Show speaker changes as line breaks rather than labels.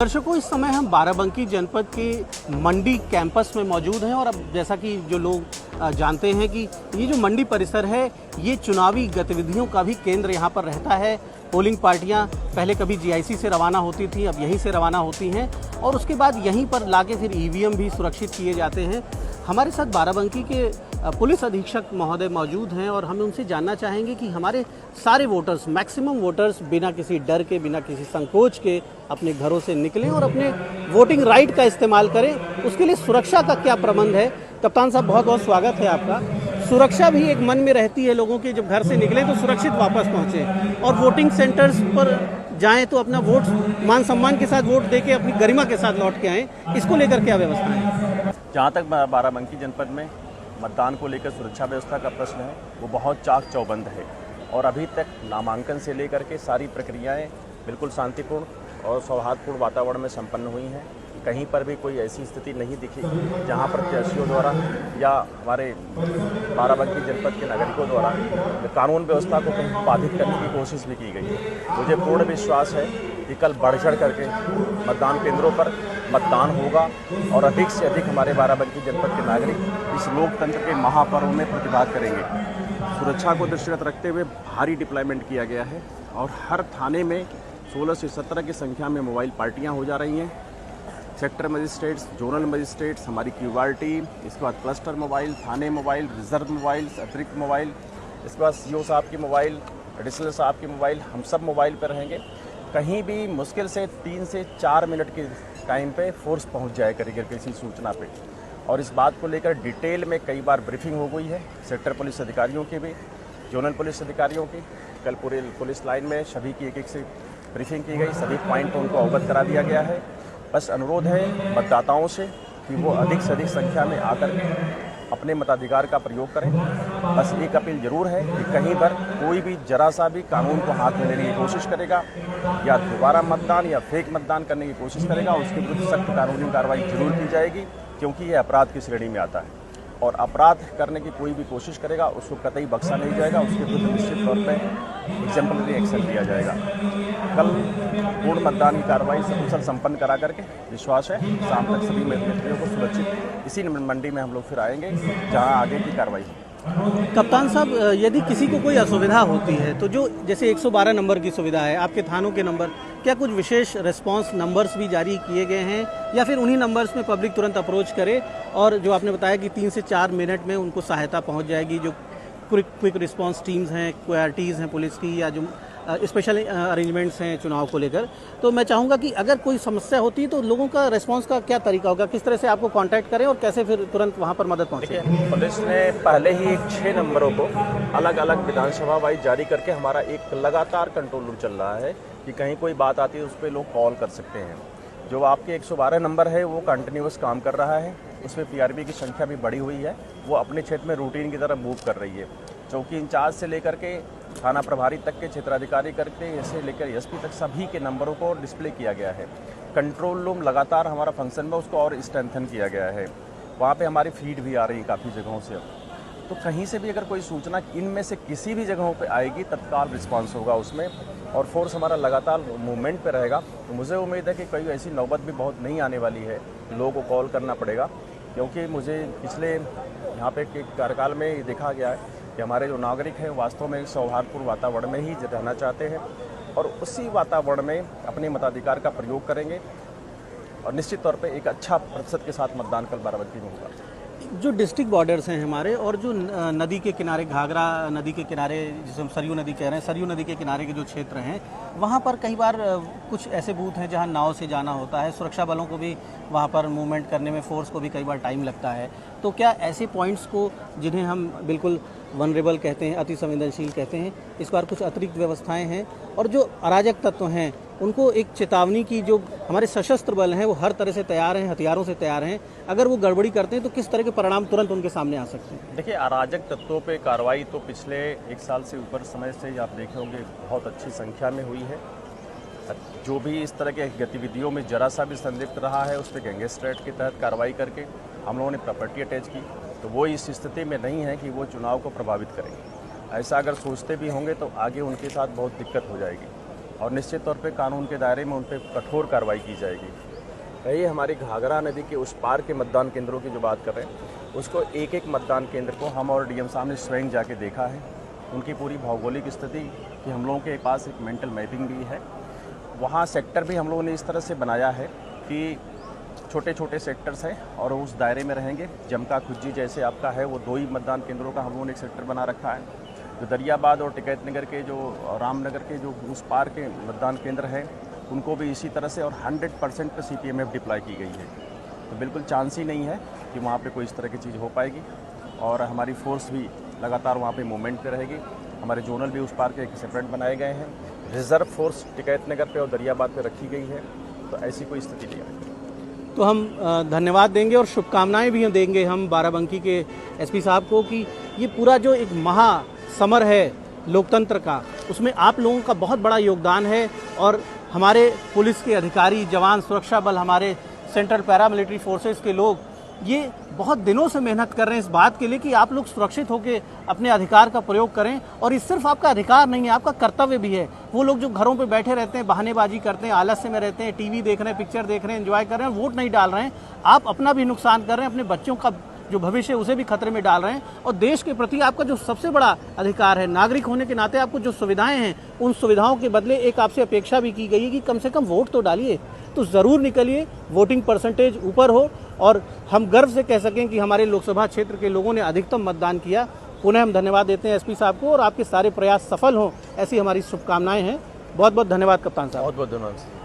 दर्शकों, इस समय हम बाराबंकी जनपद के मंडी कैंपस में मौजूद हैं और अब जैसा कि जो लोग जानते हैं कि ये जो मंडी परिसर है ये चुनावी गतिविधियों का भी केंद्र यहाँ पर रहता है। पोलिंग पार्टियाँ पहले कभी जीआईसी से रवाना होती थी, अब यहीं से रवाना होती हैं और उसके बाद यहीं पर लाके फिर ईवीएम भी सुरक्षित किए जाते हैं। हमारे साथ बाराबंकी के पुलिस अधीक्षक महोदय मौजूद हैं और हम उनसे जानना चाहेंगे कि हमारे सारे वोटर्स, मैक्सिमम वोटर्स बिना किसी डर के, बिना किसी संकोच के अपने घरों से निकलें और अपने वोटिंग राइट का इस्तेमाल करें। उसके लिए सुरक्षा का क्या प्रबंध है? कप्तान साहब, बहुत बहुत स्वागत है आपका। सुरक्षा भी एक मन में रहती है लोगों के, जब घर से निकले तो सुरक्षित वापस पहुँचें और वोटिंग सेंटर्स पर जाएँ तो अपना वोट मान सम्मान के साथ वोट दे के अपनी गरिमा के साथ लौट के आएँ। इसको लेकर क्या व्यवस्था है?
जहाँ तक बाराबंकी जनपद में मतदान को लेकर सुरक्षा व्यवस्था का प्रश्न है, वो बहुत चाक चौबंद है और अभी तक नामांकन से लेकर के सारी प्रक्रियाएं बिल्कुल शांतिपूर्ण और सौहार्दपूर्ण वातावरण में संपन्न हुई हैं। कहीं पर भी कोई ऐसी स्थिति नहीं दिखी जहां प्रत्याशियों द्वारा या हमारे बाराबंकी जनपद के नागरिकों द्वारा कानून व्यवस्था को कहीं बाधित करने की कोशिश भी की गई। मुझे पूर्ण विश्वास है कि कल बढ़ चढ़ करके मतदान केंद्रों पर मतदान होगा और अधिक से अधिक हमारे बाराबंकी जनपद के नागरिक इस लोकतंत्र के महापर्व में प्रतिभाग करेंगे। सुरक्षा को दृष्टिगत रखते हुए भारी डिप्लॉयमेंट किया गया है और हर थाने में 16 से 17 की संख्या में मोबाइल पार्टियां हो जा रही हैं। सेक्टर मजिस्ट्रेट्स, जोनल मजिस्ट्रेट्स, हमारी क्यूआर टीम, इसके बाद क्लस्टर मोबाइल, थाने मोबाइल, रिजर्व मोबाइल, अतिरिक्त मोबाइल, इसके बाद सीओ साहब की मोबाइल, एडिशनल साहब की मोबाइल, हम सब मोबाइल पर रहेंगे। कहीं भी मुश्किल से 3 से 4 मिनट के टाइम पे फोर्स पहुंच जाए करेगी किसी सूचना पे। और इस बात को लेकर डिटेल में कई बार ब्रीफिंग हो गई है सेक्टर पुलिस अधिकारियों की भी, जोनल पुलिस अधिकारियों की। कल पूरे पुलिस लाइन में सभी की एक से ब्रीफिंग की गई, सभी पॉइंट पर उनको अवगत करा दिया गया है। बस अनुरोध है मतदाताओं से कि वो अधिक से अधिक संख्या में आकर के अपने मताधिकार का प्रयोग करें। बस एक अपील जरूर है कि कहीं पर कोई भी जरा सा भी कानून को हाथ में लेने की कोशिश करेगा या दोबारा मतदान या फेक मतदान करने की कोशिश करेगा, उसके विरुद्ध सख्त कानूनी कार्रवाई जरूर की जाएगी, क्योंकि ये अपराध की श्रेणी में आता है और अपराध करने की कोई भी कोशिश करेगा उसको कतई बख्शा नहीं जाएगा, उसके विरुद्ध निश्चित तौर पर एग्जाम्पलरी एक्शन लिया जाएगा। कल पूर्ण मतदान की कार्रवाई सकुशल संपन्न करा करके विश्वास है शाम तक सभी व्यक्तियों को सुरक्षित इसी मंडी में हम लोग फिर आएंगे जहां आगे की कार्रवाई हो।
कप्तान साहब, यदि किसी को कोई असुविधा होती है तो जो जैसे 112 नंबर की सुविधा है, आपके थानों के नंबर, क्या कुछ विशेष रिस्पांस नंबर्स भी जारी किए गए हैं या फिर उन्हीं नंबर्स में पब्लिक तुरंत अप्रोच करे और जो आपने बताया कि 3 से 4 मिनट में उनको सहायता पहुंच जाएगी? जो क्विक रिस्पांस टीम्स हैं, क्यूआरटीज़ हैं पुलिस की, या जो स्पेशल अरेंजमेंट्स हैं चुनाव को लेकर, तो मैं चाहूँगा कि अगर कोई समस्या होती है तो लोगों का रिस्पांस का क्या तरीका होगा, किस तरह से आपको कांटेक्ट करें और कैसे फिर तुरंत वहाँ पर मदद पहुँचे?
पुलिस ने पहले ही 6 नंबरों को अलग अलग विधानसभा वाइज जारी करके हमारा एक लगातार कंट्रोल रूम चल रहा है कि कहीं कोई बात आती है उस पर लोग कॉल कर सकते हैं। जो आपके 112 नंबर है वो कंटिन्यूस काम कर रहा है, उसमें पीआरबी की संख्या भी बढ़ी हुई है, वो अपने क्षेत्र में रूटीन की तरह मूव कर रही है। चौकी इंचार्ज से लेकर के थाना प्रभारी तक के क्षेत्राधिकारी करके ऐसे लेकर एसपी तक सभी के नंबरों को डिस्प्ले किया गया है। कंट्रोल रूम लगातार हमारा फंक्शन में उसको और स्ट्रेंथन किया गया है। वहाँ पे हमारी फीड भी आ रही है काफ़ी जगहों से। तो कहीं से भी अगर कोई सूचना इनमें से किसी भी जगहों पे आएगी तत्काल रिस्पांस होगा उसमें और फोर्स हमारा लगातार मूवमेंट पे रहेगा। तो मुझे उम्मीद है कि कोई ऐसी नौबत भी बहुत नहीं आने वाली है, लोगों को कॉल करना पड़ेगा, क्योंकि मुझे पिछले यहाँ पे के कार्यकाल में ये देखा गया है कि हमारे जो नागरिक हैं वास्तव में एक सौहार्दपूर्ण वातावरण में ही रहना चाहते हैं और उसी वातावरण में अपने मताधिकार का प्रयोग करेंगे और निश्चित तौर पे एक अच्छा प्रतिशत के साथ मतदान कल बाराबंकी में होगा।
जो डिस्ट्रिक्ट बॉर्डर्स हैं हमारे और जो नदी के किनारे, घाघरा नदी के किनारे जिसे हम सरयू नदी कह रहे हैं, सरयू नदी के किनारे के जो क्षेत्र हैं वहाँ पर कई बार कुछ ऐसे बूथ हैं जहाँ नाव से जाना होता है, सुरक्षा बलों को भी वहाँ पर मूवमेंट करने में, फोर्स को भी कई बार टाइम लगता है। तो क्या ऐसे पॉइंट्स को जिन्हें हम बिल्कुल वनरेबल कहते हैं, अति संवेदनशील कहते हैं, इस बार कुछ अतिरिक्त व्यवस्थाएं हैं और जो अराजक तत्व हैं उनको एक चेतावनी की, जो हमारे सशस्त्र बल हैं वो हर तरह से तैयार हैं, हथियारों से तैयार हैं, अगर वो गड़बड़ी करते हैं तो किस तरह के परिणाम तुरंत उनके सामने आ सकते हैं?
देखिए, अराजक तत्वों पे कार्रवाई तो पिछले 1 साल से ऊपर समय से आप देखे होंगे बहुत अच्छी संख्या में हुई है। जो भी इस तरह की गतिविधियों में जरा सा भी संदिग्ध रहा है उस पर गैंगस्टर एक्ट के तहत कार्रवाई करके हम लोगों ने प्रॉपर्टी अटैच की, तो वो इस स्थिति में नहीं है कि वो चुनाव को प्रभावित करेंगे। ऐसा अगर सोचते भी होंगे तो आगे उनके साथ बहुत दिक्कत हो जाएगी। और निश्चित तौर पे कानून के दायरे में उन पर कठोर कार्रवाई की जाएगी। रही हमारी घाघरा नदी के उस पार के मतदान केंद्रों की जो बात कर रहे हैं, उसको एक एक मतदान केंद्र को हम और डीएम साहब ने स्वयं जाके देखा है। उनकी पूरी भौगोलिक स्थिति कि हम लोगों के पास एक मेंटल मैपिंग भी है। वहाँ सेक्टर भी हम लोगों ने इस तरह से बनाया है कि छोटे छोटे सेक्टर्स हैं और उस दायरे में रहेंगे। जमका खुज्जी जैसे आपका है वो 2 ही मतदान केंद्रों का हम लोगों ने एक सेक्टर बना रखा है। जो दरियाबाद और टिकैत नगर के जो रामनगर के जो उस पार के मतदान केंद्र हैं उनको भी इसी तरह से और 100% पे CPMF डिप्लॉय की गई है। तो बिल्कुल चांस ही नहीं है कि वहाँ पे कोई इस तरह की चीज़ हो पाएगी और हमारी फोर्स भी लगातार वहाँ पे मूवमेंट पे रहेगी। हमारे जोनल भी उस पार के एक सेपरेट बनाए गए हैं। रिजर्व फोर्स टिकैत नगर पे और दरियाबाद पे रखी गई है। तो ऐसी कोई स्थिति नहीं आएगी।
तो हम धन्यवाद देंगे और शुभकामनाएं भी देंगे हम बाराबंकी के एसपी साहब को कि ये पूरा जो एक महासमर है लोकतंत्र का, उसमें आप लोगों का बहुत बड़ा योगदान है और हमारे पुलिस के अधिकारी, जवान, सुरक्षा बल, हमारे सेंट्रल पैरामिलिट्री फोर्सेस के लोग ये बहुत दिनों से मेहनत कर रहे हैं इस बात के लिए कि आप लोग सुरक्षित होकर अपने अधिकार का प्रयोग करें। और ये सिर्फ आपका अधिकार नहीं है, आपका कर्तव्य भी है। वो लोग जो घरों पे बैठे रहते हैं, बहानेबाजी करते हैं, आलस्य में रहते हैं, टीवी देख रहे हैं, पिक्चर देख रहे हैं, एंजॉय कर रहे हैं, वोट नहीं डाल रहे हैं, आप अपना भी नुकसान कर रहे हैं, अपने बच्चों का जो भविष्य है उसे भी खतरे में डाल रहे हैं। और देश के प्रति आपका जो सबसे बड़ा अधिकार है, नागरिक होने के नाते आपको जो सुविधाएं हैं, उन सुविधाओं के बदले एक आपसे अपेक्षा भी की गई है कि कम से कम वोट तो डालिए। तो ज़रूर निकलिए, वोटिंग परसेंटेज ऊपर हो और हम गर्व से कह सकें कि हमारे लोकसभा क्षेत्र के लोगों ने अधिकतम मतदान किया। पुनः हम धन्यवाद देते हैं एसपी साहब को और आपके सारे प्रयास सफल हों, ऐसी हमारी शुभकामनाएं हैं। बहुत बहुत धन्यवाद कप्तान साहब।
बहुत बहुत धन्यवाद।